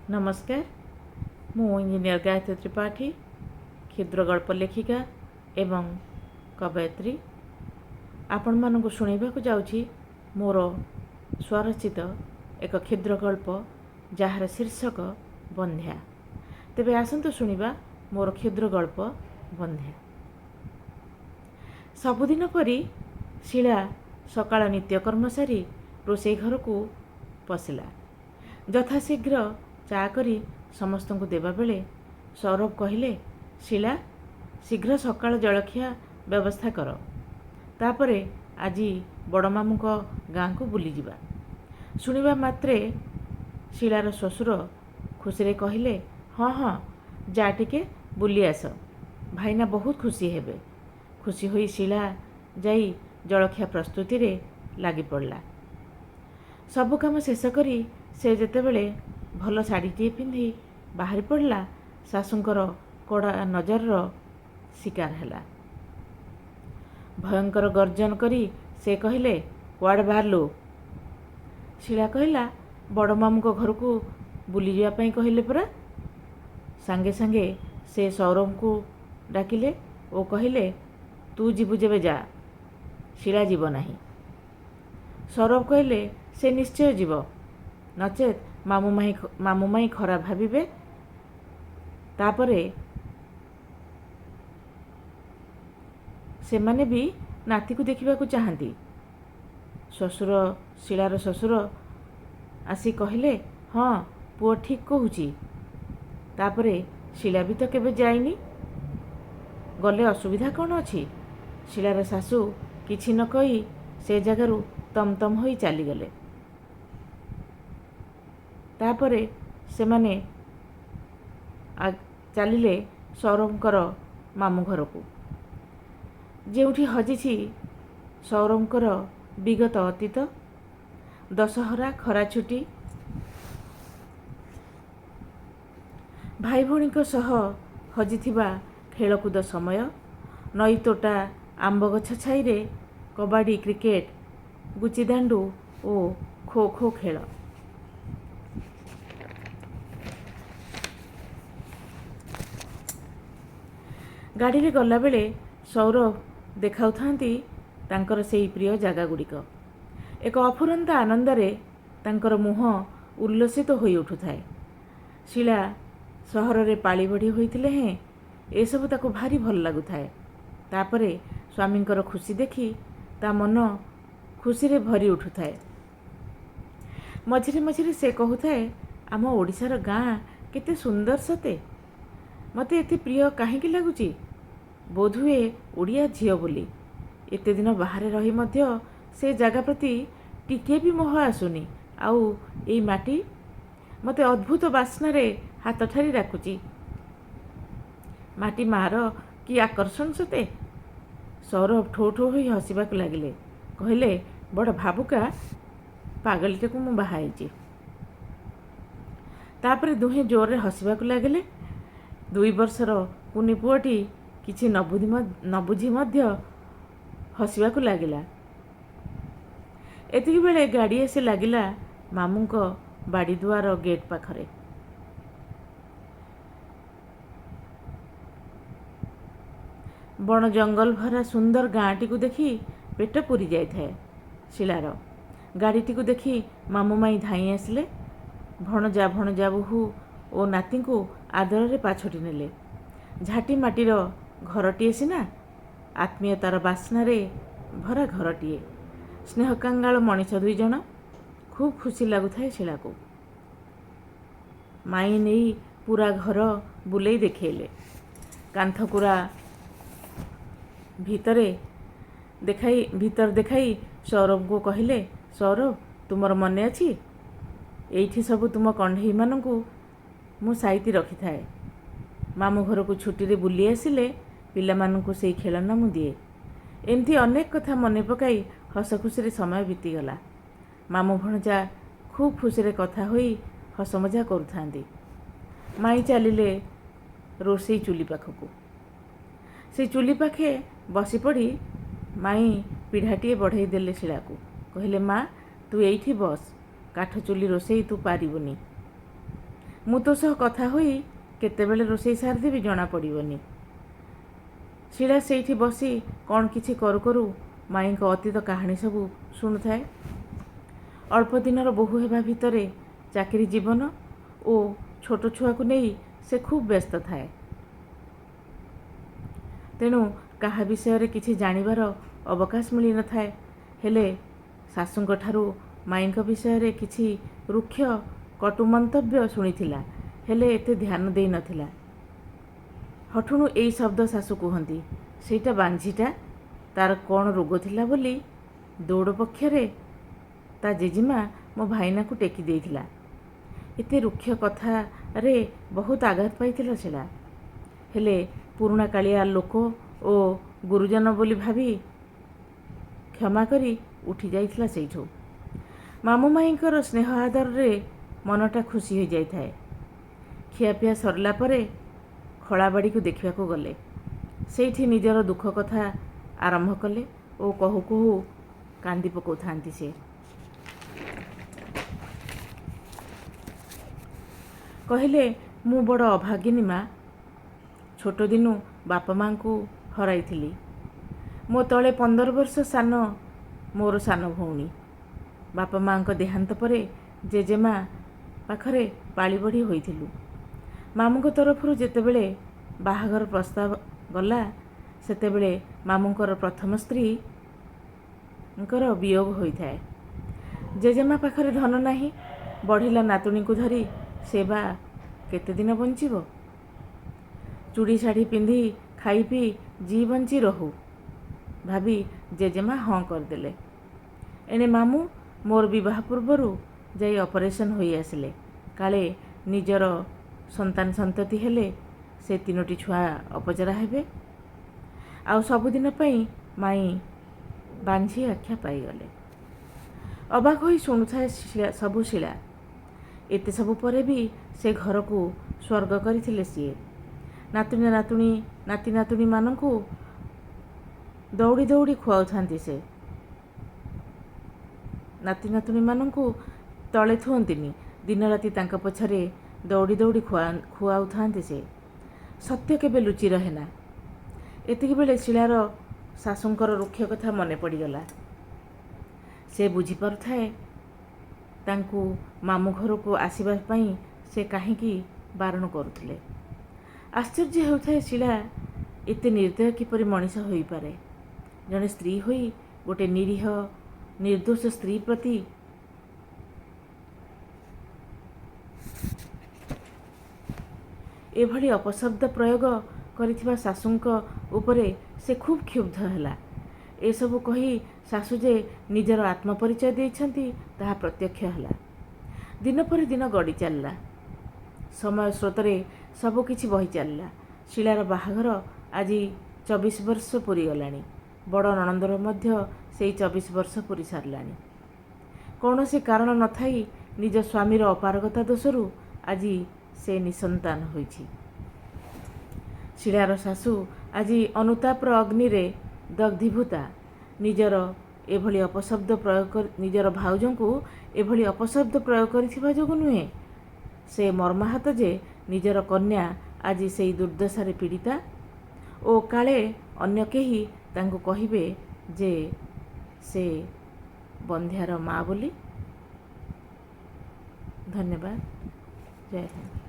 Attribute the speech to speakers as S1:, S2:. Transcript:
S1: नमस्कार। मु इंजीनियर गायत्री त्रिपाठी, क्षुद्र गल्प लेखिका एवं कवयित्री। आपण मानक शुणा जाऊँगी मोर स्वरचित एक क्षुद्र गल्प जार शीर्षक बंध्या। तेबे आसंतु शुणिबा मोर क्षुद्र गल्प बंध्या। सबुदिन परी शीला सकाळ नित्यकर्म सारी रोषेई घर को पशिला। यथाशीघ्र चा करी समस्त को देवा बेले सौरभ कहले, शीला शीघ्र सकाळ जलखिया व्यवस्था कर, तापरे आज बड़ मामू गाँ को बुली जिबा। शुणिबा मात्रे शीलार ससुर खुशी कहले, हाँ हाँ जा टिके बुली आस, भाईना बहुत खुशी हेबे। खुशी होई शीला जाई जलखिया प्रस्तुति रे लागी पड़ला। सबु काम शेष करी से जेतेबेले भल शाढ़ीटे पिंधि बाहरी पड़ला, शाशुंकर कड़ा नजर शिकार हैला। भयंकर गर्जन करी से कहले, कुआड़े बाहरलु? शीला कहला, बड़ मामू को घर को बुली जावा पई कहले परा। सांगे सांगे से सौरभ को डाकिले और कहले, तू जीवु जेबे जा, शीला जीव नाही। सौरभ कहले, से निश्चय जीव, नचेत मामू माई खराब भाविबे। तापरे से माने भी नाती को देखा चाहती। ससुर शीलार ससुर आसी कहले, हाँ पुओ ठीक कहूची। तापरे शीला भी तो केबे जाइनी, गले असुविधा कौन अच्छी? शीलार सासू किछि न कही से जगारू तम होई चली गले। तापरे से माने चलिले सौरभकर मामू घर को, जेउठी हजिछि सौरभकर विगत अतीत। दशहरा खरा छुट्टी भाई भौणी सह हजिथिबा खेलकूद समय, नई तोटा आंब गछ छाईरे कबाड़ी, क्रिकेट, गुचिदांडू और खो खो खेल। गाड़ी रे गला बेले सौरभ देखाउथांती तांकर सेई प्रिय जागा गुड़िक। एक अफुरंता आनंदरे तांकर मुह उल्लसित होई उठुथाए। शीला सहर रे पाली बड़ी होइतिले हें एसबु ताको भारी भल लागुथाए। तापरे स्वामींकर खुशी देखी ता मन खुशी रे भरी उठुथाए। मझिरे मझिरे से कहूथाए, आम ओडिशार गाँ केते सुंदर सते, मते एते प्रिय काहेकि लागुची? बोधुए ओडिया झियो बोली एते दिन बाहरे रही मध्य से जगह प्रति टिके भी मोह आसुनी। आउ एई माटी मते अद्भुत बास्ना रे हाथ ठारी राखुची। माटी मार कि आकर्षण सते। सौरभ ठो ठो होई हसिबाक लागिले, कहले, बड़ भाबुका पागलटे को मु बाहाइची। तापरे दुहे जोर रे हसिबाक लागिले। 2 वर्षर कुनी पुअटी किछि न बुझी मध्य हसिबाक लागिला। एतिक बेले गाड़ी आसी लागिला मामूंक बाड़ी दुआर गेट पाखरे। बण जंगल भरा सुंदर गाँटी को देखी पेट पूरी जाए थाए शीलार। गाड़ीटी को देखी मामू माई धाई आसिले। भणजा भणजा बोहू और नाती को आदर रे पाछटी नेले। झाटी माटीर घरटीए सिना, आत्मीयतार बास्नारे भरा घरटीए। स्नेह कांगाल मनीष 2 जण। खूब खुशी लगुथाए शीला को। माई नहीं पूरा घर बुलेई देखेले। कांथकुरा भीतर देखाई सौरभ को कहले, सौरभ तुमर मने अछि, एइठी सबु तुम कंढेई मानकू मु साइती रखी थाए। मामू घर को छुट्टी रे बुली आसिले पिला मानकू सेई खेलना मु दिए। एमती अनेक कथा मने पकाई हस खुशी रे समय बीतीगला। मामू भणजा खूब खुशी रे कथा होई हस मजा करुथांती। माई चलिले रोषेई चुली पाखकू। से चुली पाखे बसी पड़ी माई पिढ़ाटीए बढ़ाई देले शीला को। कहले, माँ तू एइठी बस, काठ चुली रोषेई तू पारिबुनी। ମୁଁ ତୋ ସହ କଥା ହୋଇ କେତେବେଳେ ରୋଷେଇ ସାରିଦେବି ଜଣାପଡ଼ିବନି। ଶିଳା ସେଇଠି ବସି କ'ଣ କିଛି କରୁ କରୁ ମାଇଁଙ୍କ ଅତୀତ କାହାଣୀ ସବୁ ଶୁଣୁଥାଏ। ଅଳ୍ପ ଦିନର ବୋହୂ ହେବା ଭିତରେ ଚାକିରି ଜୀବନ ଓ ଛୋଟ ଛୁଆକୁ ନେଇ ସେ ଖୁବ୍ ବ୍ୟସ୍ତ ଥାଏ। ତେଣୁ କାହା ବିଷୟରେ କିଛି ଜାଣିବାର ଅବକାଶ ମିଳିନଥାଏ। ହେଲେ ଶାଶୁଙ୍କଠାରୁ ମାଇଁଙ୍କ ବିଷୟରେ କିଛି ରୁକ୍ଷ କଟୁ ମନ୍ତବ୍ୟ ଶୁଣିଥିଲା, ହେଲେ ଏତେ ଧ୍ୟାନ ଦେଇନଥିଲା। ହଠୁଣୁ ଏଇ ଶବ୍ଦ ଶାଶୁ କୁହନ୍ତି, ସେଇଟା ବାଞ୍ଝିଟା, ତାର କ'ଣ ରୋଗ ଥିଲା ବୋଲି ଦୌଡ଼ ପକ୍ଷରେ ତା ଜେଜେମା ମୋ ଭାଇନାକୁ ଟେକି ଦେଇଥିଲା। ଏତେ ରୁକ୍ଷ କଥାରେ ବହୁତ ଆଘାତ ପାଇଥିଲା ଶିଳା। ହେଲେ ପୁରୁଣା କାଳିଆ ଲୋକ ଓ ଗୁରୁଜନ ବୋଲି ଭାବି କ୍ଷମା କରି ଉଠି ଯାଇଥିଲା ସେଇଠୁ। ମାମୁଁ ମାଇଁଙ୍କର ସ୍ନେହ ଆଦରରେ ମନଟା ଖୁସି ହୋଇଯାଇଥାଏ। ଖିଆପିଆ ସରିଲା ପରେ ଖଳାବାଡ଼ିକୁ ଦେଖିବାକୁ ଗଲେ। ସେଇଠି ନିଜର ଦୁଃଖ କଥା ଆରମ୍ଭ କଲେ ଓ କହୁ କହୁ କାନ୍ଦି ପକାଉଥାନ୍ତି ସେ। କହିଲେ, ମୁଁ ବଡ଼ ଅଭାଗିନୀ ମା। ଛୋଟ ଦିନୁ ବାପା ମାଙ୍କୁ ହରାଇଥିଲି। ମୋ ତଳେ 15 ବର୍ଷ ସାନ ମୋର ସାନ ଭଉଣୀ। ବାପା ମାଙ୍କ ଦେହାନ୍ତ ପରେ ଜେଜେମା ପାଖରେ ପାଳି ବଢ଼ି ହୋଇଥିଲୁ। ମାମୁଁଙ୍କ ତରଫରୁ ଯେତେବେଳେ ବାହାଘର ପ୍ରସ୍ତାବ ଗଲା, ସେତେବେଳେ ମାମୁଁଙ୍କର ପ୍ରଥମ ସ୍ତ୍ରୀଙ୍କର ବିୟୋଗ ହୋଇଥାଏ। ଜେଜେମା ପାଖରେ ଧନ ନାହିଁ। ବଢ଼ିଲା ନାତୁଣୀକୁ ଧରି ସେ ବା କେତେଦିନ ବଞ୍ଚିବ? ଚୁଡ଼ି ଶାଢ଼ୀ ପିନ୍ଧି ଖାଇ ପିଇ ଜି ବଞ୍ଚି ରହୁ ଭାବି ଜେଜେମା ହଁ କରିଦେଲେ। ଏଣେ ମାମୁଁ ମୋର ବିବାହ ପୂର୍ବରୁ ଯାଇ ଅପରେସନ୍ ହୋଇ ଆସିଲେ। କାଳେ ନିଜର ସନ୍ତାନ ସନ୍ତତି ହେଲେ ସେ 3ଟି ଛୁଆ ଅପଚରା ହେବେ। ଆଉ ସବୁଦିନ ପାଇଁ ମାଇଁ ବାଞ୍ଝି ଆଖ୍ୟା ପାଇଗଲେ। ଅବାକ ହୋଇ ଶୁଣୁଥାଏ ସବୁ ଶିଳା। ଏତେ ସବୁ ପରେ ବି ସେ ଘରକୁ ସ୍ୱର୍ଗ କରିଥିଲେ ସିଏ। ନାତି ନାତୁଣୀମାନଙ୍କୁ ଦୌଡ଼ି ଦୌଡ଼ି ଖୁଆଉଥାନ୍ତି ସେ। ନାତି ନାତୁଣୀମାନଙ୍କୁ ତଳେ ଥୁଅନ୍ତିନି, ଦିନରାତି ତାଙ୍କ ପଛରେ ଦୌଡ଼ି ଦୌଡ଼ି ଖୁଆଉଥାନ୍ତି ସେ। ସତ୍ୟ କେବେ ଲୁଚି ରହେନା। ଏତିକିବେଳେ ଶିଳାର ଶାଶୁଙ୍କର ରୁକ୍ଷ କଥା ମନେ ପଡ଼ିଗଲା। ସେ ବୁଝିପାରୁଥାଏ ତାଙ୍କୁ ମାମୁଁ ଘରକୁ ଆସିବା ପାଇଁ ସେ କାହିଁକି ବାରଣ କରୁଥିଲେ। ଆଶ୍ଚର୍ଯ୍ୟ ହେଉଥାଏ ଶିଳା, ଏତେ ନିର୍ଦ୍ଦୟ କିପରି ମଣିଷ ହୋଇପାରେ। ଜଣେ ସ୍ତ୍ରୀ ହୋଇ ଗୋଟେ ନିରୀହ ନିର୍ଦ୍ଦୋଷ ସ୍ତ୍ରୀ ପ୍ରତି ଏଭଳି ଅପଶବ୍ଦ ପ୍ରୟୋଗ କରିଥିବା ଶାଶୁଙ୍କ ଉପରେ ସେ ଖୁବ୍ କ୍ଷୁବ୍ଧ ହେଲା। ଏସବୁ କହି ଶାଶୁ ଯେ ନିଜର ଆତ୍ମପରିଚୟ ଦେଇଛନ୍ତି ତାହା ପ୍ରତ୍ୟକ୍ଷ ହେଲା। ଦିନ ପରେ ଦିନ ଗଡ଼ି ଚାଲିଲା। ସମୟ ସ୍ରୋତରେ ସବୁ କିଛି ବହି ଚାଲିଲା। ଶିଳାର ବାହାଘର ଆଜି 24 ବର୍ଷ ପୂରିଗଲାଣି। ବଡ଼ ନଣନ୍ଦର ମଧ୍ୟ ସେଇ 24 ବର୍ଷ ପୂରି ସାରିଲାଣି। କୌଣସି କାରଣ ନଥାଇ ନିଜ ସ୍ୱାମୀର ଅପାରଗତା ଦୋଷରୁ ଆଜି ସେ ନିଃସନ୍ତାନ ହୋଇଛି। ଶିଳାର ଶାଶୁ ଆଜି ଅନୁତାପର ଅଗ୍ନିରେ ଦଗ୍ଧୀଭୂତା। ନିଜର ଭାଉଜଙ୍କୁ ଏଭଳି ଅପଶବ୍ଦ ପ୍ରୟୋଗ କରିଥିବା ଯୋଗୁଁ ନୁହେଁ, ସେ ମର୍ମାହତ ଯେ ନିଜର କନ୍ୟା ଆଜି ସେଇ ଦୁର୍ଦ୍ଦଶାରେ ପୀଡ଼ିତା ଓ କାଳେ ଅନ୍ୟ କେହି ତାଙ୍କୁ କହିବେ ଯେ ସେ ବନ୍ଧ୍ୟାର ମା ବୋଲି। ଧନ୍ୟବାଦ। ଜୟ ହିନ୍ଦ।